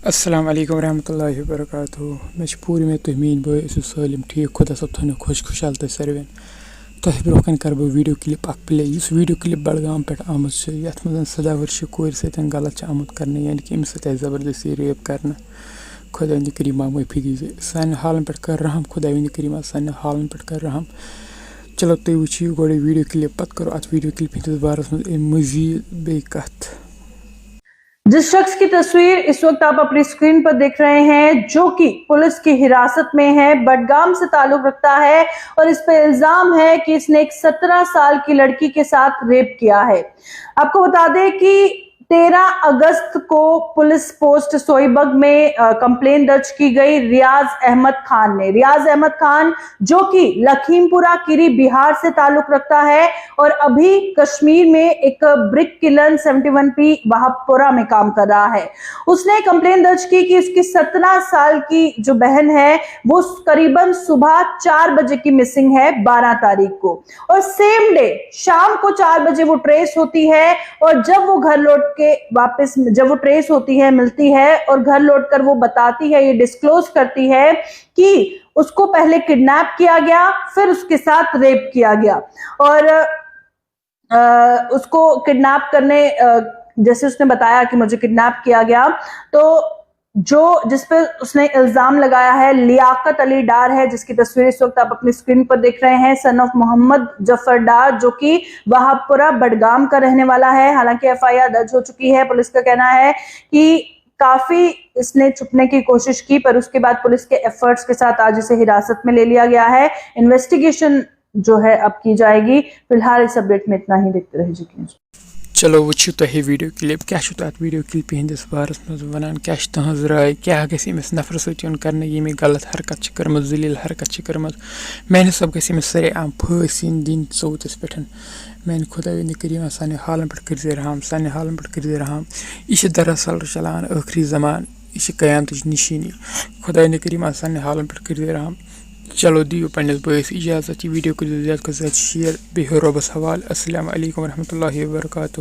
السلام علیکم ورحمۃ اللہ وبرکاتہ میں پوری میں تھی میان بھائی سالم ٹھیک خدا صاحب تھو خوش خوشحال تہ ساروی تہ برو کن کر بہ ویڈیو کلپ اخ پلے اس ویڈیو کلپ بڈگام پہ آمت یت مز 17 ورشہ کور ستن غلط آمت کرنے یعنی کہ امس ست زبردستی ریپ کرنا خدا وند کریمہ معافی دیزے سان حالن پہ کر رحم خدا وند کریمہ سان حالن پہ کر رحم چلو تھی وچھو گوڑے ویڈیو کلپ پتہ کرو ات ویڈیو کلپ ہندس بارس مز مزید بی کت جس شخص کی تصویر اس وقت آپ اپنی اسکرین پر دیکھ رہے ہیں جو کہ پولیس کی حراست میں ہے بڈگام سے تعلق رکھتا ہے اور اس پہ الزام ہے کہ اس نے ایک 17 سال کی لڑکی کے ساتھ ریپ کیا ہے۔ آپ کو بتا دیں کہ 13 اگست کو پولیس پوسٹ سوئیبگ میں کمپلین درج کی گئی ریاض احمد خان نے۔ ریاض احمد خان جو کہ لکھیم پورہ کیری بہار سے تعلق رکھتا ہے اور ابھی کشمیر میں ایک برک کلن 71P وہاپورہ میں کام کر رہا ہے۔ اس نے کمپلین درج کی کہ اس کی 17 سال کی جو بہن ہے وہ قریباً صبح 4 بجے کی مسنگ ہے 12 تاریخ کو، اور سیم ڈے شام کو 4 بجے وہ ٹریس ہوتی ہے، اور جب وہ گھر لوٹ کے واپس جب وہ ٹریس ہوتی ہے ملتی ہے اور گھر لوٹ کر وہ بتاتی ہے، یہ ڈسکلوز کرتی ہے کہ اس کو پہلے کڈنیپ کیا گیا پھر اس کے ساتھ ریپ کیا گیا، اور اس کو کڈنیپ کرنے جیسے اس نے بتایا کہ مجھے کڈنیپ کیا گیا، تو جس پہ اس نے الزام لگایا ہے لیاقت علی ڈار ہے، جس کی تصویر اس وقت آپ اپنی اسکرین پر دیکھ رہے ہیں، سن آف محمد جعفر ڈار، جو کہ وہاپورہ بڈگام کا رہنے والا ہے۔ حالانکہ FIR درج ہو چکی ہے۔ پولیس کا کہنا ہے کہ کافی اس نے چھپنے کی کوشش کی، پر اس کے بعد پولیس کے ایفرٹس کے ساتھ آج اسے حراست میں لے لیا گیا ہے۔ انویسٹیگیشن جو ہے اب کی جائے گی۔ فی الحال اس اپڈیٹ میں اتنا ہی، دیکھتے رہے جی۔ چلو وچھو تہ ویڈیو کلپ کیا تر ویڈیو کلپ ہندس بارس مز ونان کیا تہذ رائے کیا گژھِ امس نفر ستھ کرنے یمی غلط حرکت کرم ذلیل حرکت کرم میانہ حساب گژھِ امس سارے عام پھٲنٛسۍ دِنۍ ثوبوٗتس پٮ۪ٹھ میانہ خدا وند کریمہ سانہِ حالن پٮ۪ٹھ کٔرزِ رحم سانہِ حالن پٮ۪ٹھ کٔرزِ رحم یہ چھِ دراصل چلان ٲخری زمان یہ چھِ قیامتٕچ نشٲنی خدا وند کریمہ سانہِ حالن پٮ۪ٹھ کٔرزِ رحم چلو دیو پنس بٲیس اجازت یہ ویڈیو کٔرزیو زیادٕ کھۄتہٕ زیادٕ شیئر بیٚیہِ رۄبس حوالہٕ السلام علیکم ورحمۃ اللہ وبرکاتہ۔